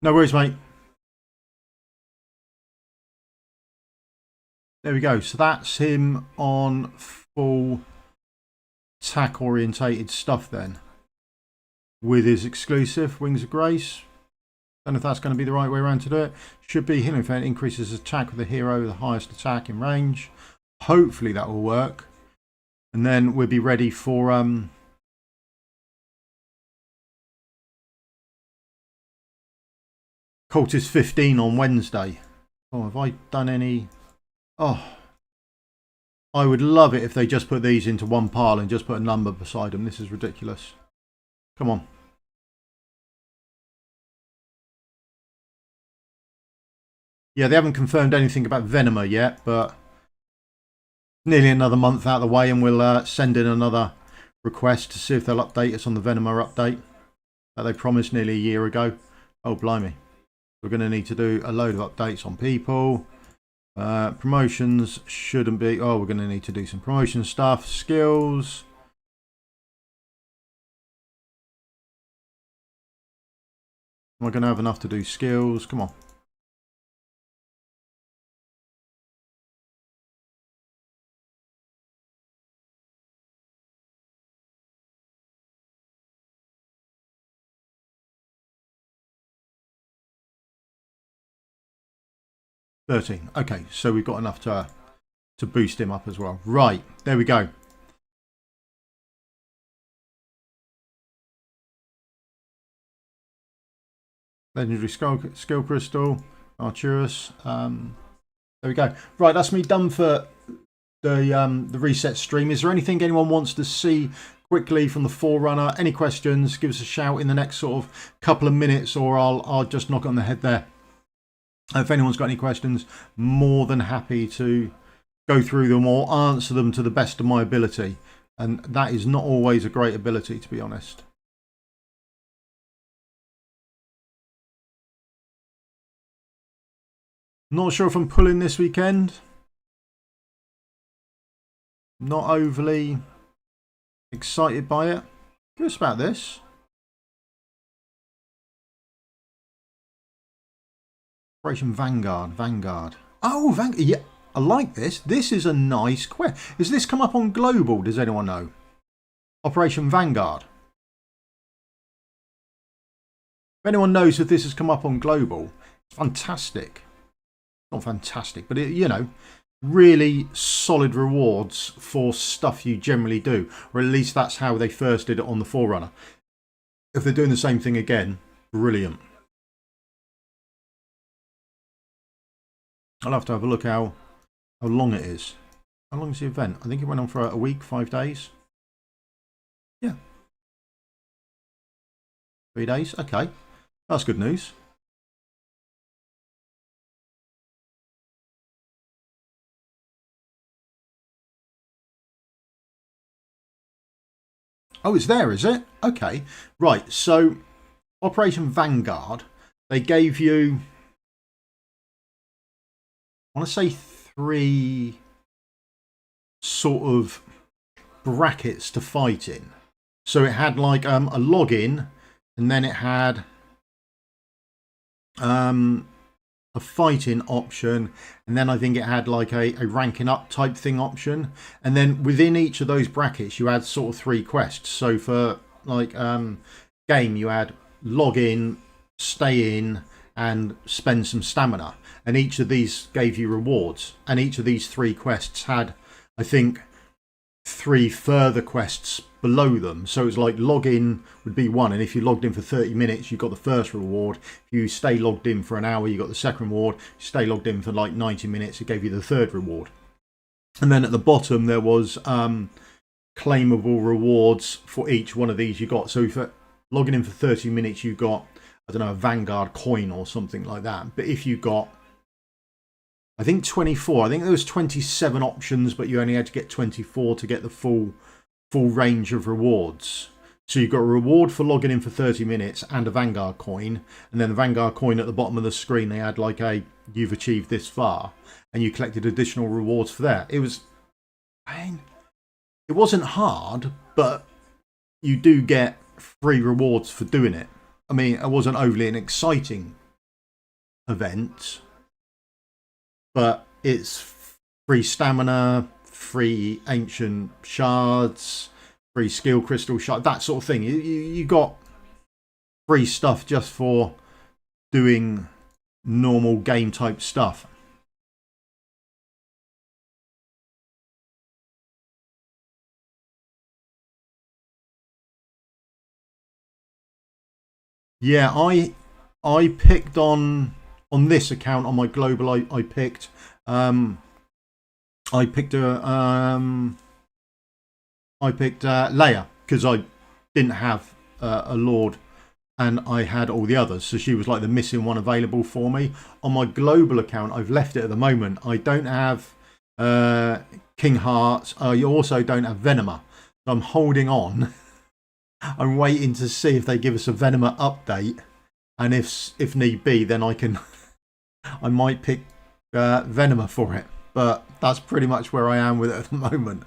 No worries, mate. There we go. So that's him on full attack orientated stuff then, with his exclusive Wings of Grace. Don't know if that's going to be the right way around to do it. Should be healing event increases attack with the hero with the highest attack in range. Hopefully that will work, and then we'll be ready for Cultist 15 on Wednesday. Oh, have I done any? Oh, I would love it if they just put these into one pile and just put a number beside them. This is ridiculous. Come on. Yeah, they haven't confirmed anything about Venomer yet, but nearly another month out of the way, and we'll send in another request to see if they'll update us on the Venomer update. that they promised nearly a year ago. Oh, blimey. We're going to need to do a load of updates on people. Promotions shouldn't be... Oh, we're going to need to do some promotion stuff. Skills. Am I going to have enough to do skills? Come on. $13. Okay, so we've got enough to boost him up as well. Right, there we go. Legendary skill crystal, Arturus. There we go. Right, that's me done for the reset stream. Is there anything anyone wants to see quickly from the Forerunner? Any questions? Give us a shout in the next sort of couple of minutes, or I'll just knock on the head there. If anyone's got any questions, more than happy to go through them or answer them to the best of my ability. And that is not always a great ability, to be honest. Not sure if I'm pulling this weekend. Not overly excited by it. Curious about this. Operation Vanguard. Oh, Vanguard. Yeah, I like this. This is a nice quest. Has this come up on Global? Does anyone know? Operation Vanguard. If anyone knows if this has come up on Global, it's fantastic. Not fantastic, but it, you know, really solid rewards for stuff you generally do, or at least that's how they first did it on the Forerunner. If they're doing the same thing again, brilliant. I'll have to have a look how long it is. How long is the event? I think it went on for a week, 5 days. Yeah. 3 days. Okay. That's good news. Oh, it's there, is it? Okay. Right. So, Operation Vanguard, they gave you... I want to say 3 sort of brackets to fight in. So it had like a login, and then it had a fighting option, and then I think it had like a ranking up type thing option, and then within each of those brackets you had sort of 3 quests. So for like game, you had log in, stay in, and spend some stamina, and each of these gave you rewards, and each of these 3 quests had, I think, 3 further quests below them. So it's like log in would be 1, and if you logged in for 30 minutes you got the first reward. If you stay logged in for an hour you got the second reward. If you stay logged in for like 90 minutes it gave you the third reward. And then at the bottom there was claimable rewards for each one of these you got. So for logging in for 30 minutes you got, I don't know, a Vanguard coin or something like that. But if you got, I think 24, I think there was 27 options, but you only had to get 24 to get the full range of rewards. So you've got a reward for logging in for 30 minutes and a Vanguard coin, and then the Vanguard coin at the bottom of the screen, they had like a, you've achieved this far, and you collected additional rewards for that. It was, I mean, it wasn't hard, but you do get free rewards for doing it. I mean, it wasn't overly an exciting event, but it's free stamina, free ancient shards, free skill crystal shard, that sort of thing. You got free stuff just for doing normal game type stuff. Yeah, I picked on this account on my global. I picked Lyra because I didn't have a Lord, and I had all the others, so she was like the missing one available for me. On my global account, I've left it at the moment. I don't have King Hearts. I also don't have Venema, so I'm holding on I'm waiting to see if they give us a Venema update, and if need be, then I might pick Venema for it. But that's pretty much where I am with it at the moment.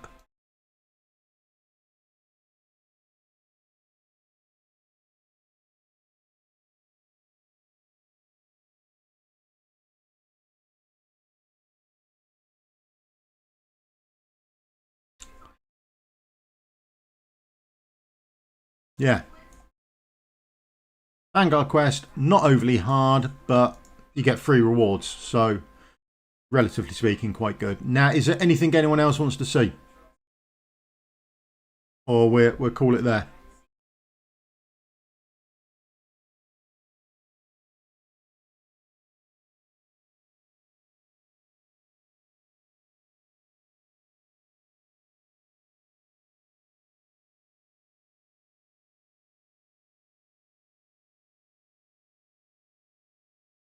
Yeah. Vanguard quest, not overly hard, but you get free rewards, so relatively speaking, quite good. Now, is there anything anyone else wants to see? Or we'll call it there?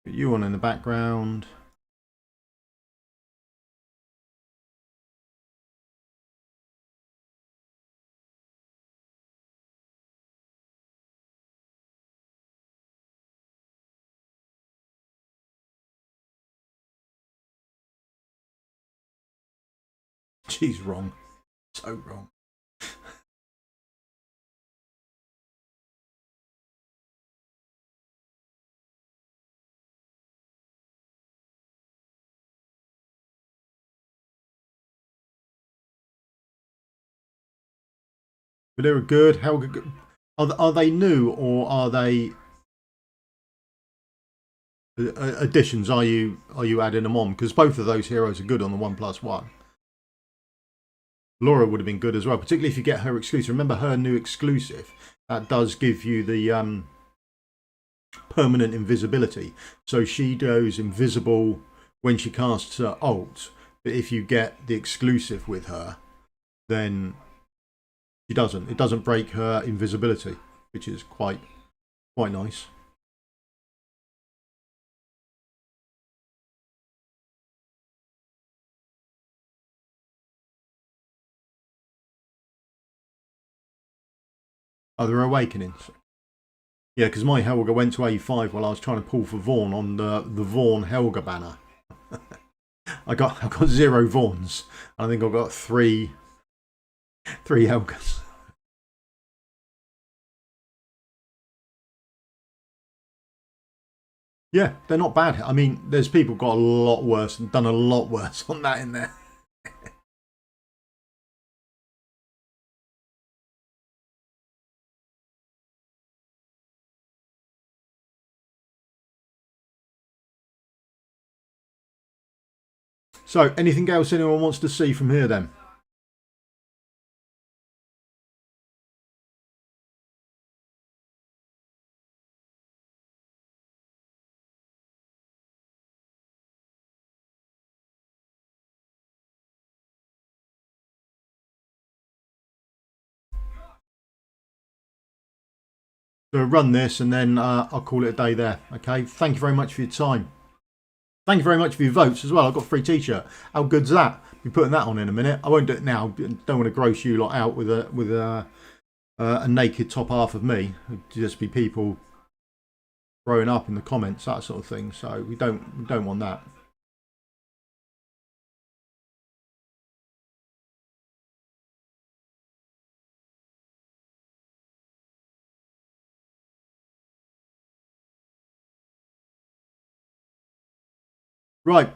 Put you on in the background. She's wrong. So wrong. But they were good. How good? Are they new, or are they additions? Are you adding them on? Because both of those heroes are good on the 1+1. Lyra would have been good as well, particularly if you get her exclusive. Remember her new exclusive? That does give you the permanent invisibility. So she goes invisible when she casts her ult. But if you get the exclusive with her, then she doesn't. It doesn't break her invisibility, which is quite nice. Other awakenings. Yeah, because my Helga went to A5 while I was trying to pull for Vaughn on the Vaughn Helga banner. I got 0 Vaughns. I think I got three Helgas. Yeah, they're not bad. I mean, there's people got a lot worse and done a lot worse on that in there. So, anything else anyone wants to see from here then? So run this and then I'll call it a day there. Okay. Thank you very much for your time. Thank you very much for your votes as well. I've got a free t-shirt. How good's that? Be putting that on in a minute. I won't do it now. Don't want to gross you lot out with a naked top half of me. It'd just be people throwing up in the comments, that sort of thing. So we don't want that. Right.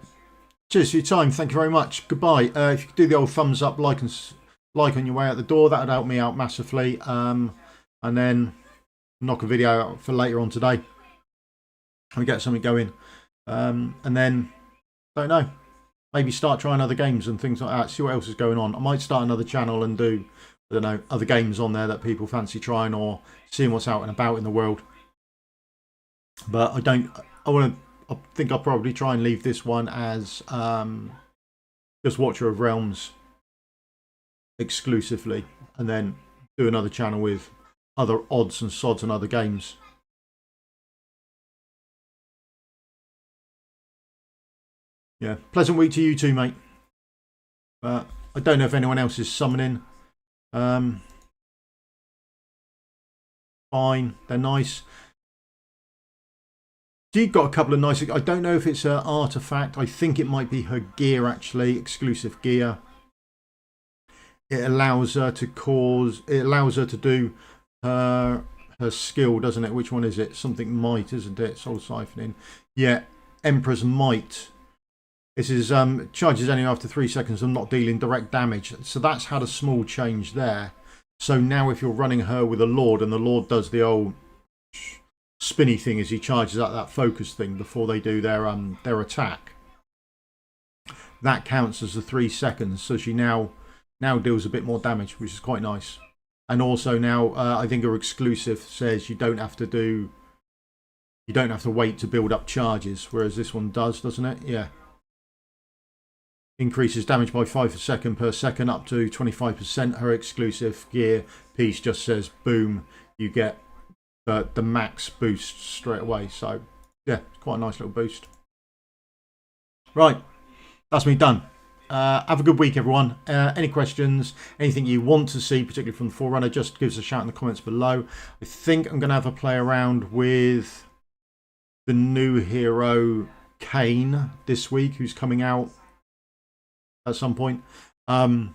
Cheers for your time. Thank you very much. Goodbye. If you could do the old thumbs up, like on your way out the door, that would help me out massively. And then knock a video out for later on today. And we get something going. And then don't know. Maybe start trying other games and things like that. See what else is going on. I might start another channel and do, I don't know, other games on there that people fancy trying or seeing what's out and about in the world. But I think I'll probably try and leave this one as just Watcher of Realms exclusively, and then do another channel with other odds and sods and other games. Yeah, pleasant week to you too, mate. I don't know if anyone else is summoning. fine. They're nice. She's got a couple of nice. I don't know if it's her artifact. I think it might be her gear actually, exclusive gear. It allows her to cause. It allows her to do her skill, doesn't it? Which one is it? Something might, isn't it? Soul siphoning. Yeah, Emperor's Might. This is charges only after 3 seconds and not dealing direct damage. So that's had a small change there. So now if you're running her with a Lord and the Lord does the old spinny thing as he charges out that focus thing before they do their attack, that counts as the 3 seconds. So she now deals a bit more damage, which is quite nice. And also now I think her exclusive says you don't have to wait to build up charges, whereas this one does, doesn't it? Yeah. Increases damage by 5 per second up to 25%. Her exclusive gear piece just says boom, you get the max boost straight away. So yeah, it's quite a nice little boost. Right, that's me done. Have a good week, everyone. Any questions, anything you want to see, particularly from the Forerunner, just give us a shout in the comments below. I think I'm going to have a play around with the new hero Kane this week, who's coming out at some point. I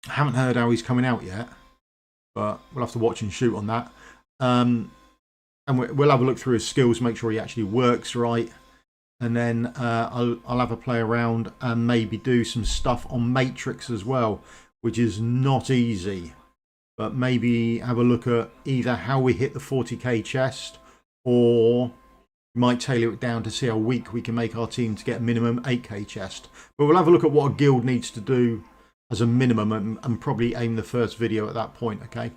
haven't heard how he's coming out yet, but we'll have to watch and shoot on that. And we'll have a look through his skills, make sure he actually works right. And then I'll have a play around and maybe do some stuff on Matrix as well, which is not easy. But maybe have a look at either how we hit the 40k chest, or we might tailor it down to see how weak we can make our team to get a minimum 8k chest. But we'll have a look at what a guild needs to do as a minimum and probably aim the first video at that point, okay?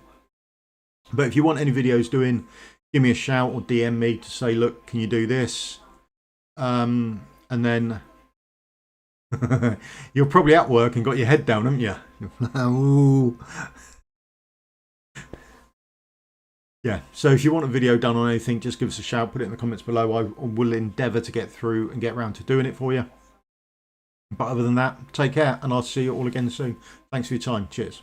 But if you want any videos doing, give me a shout or DM me to say, look, can you do this? And then you're probably at work and got your head down, haven't you? Ooh. Yeah, so if you want a video done on anything, just give us a shout, put it in the comments below. I will endeavour to get through and get around to doing it for you. But other than that, take care, and I'll see you all again soon. Thanks for your time. Cheers.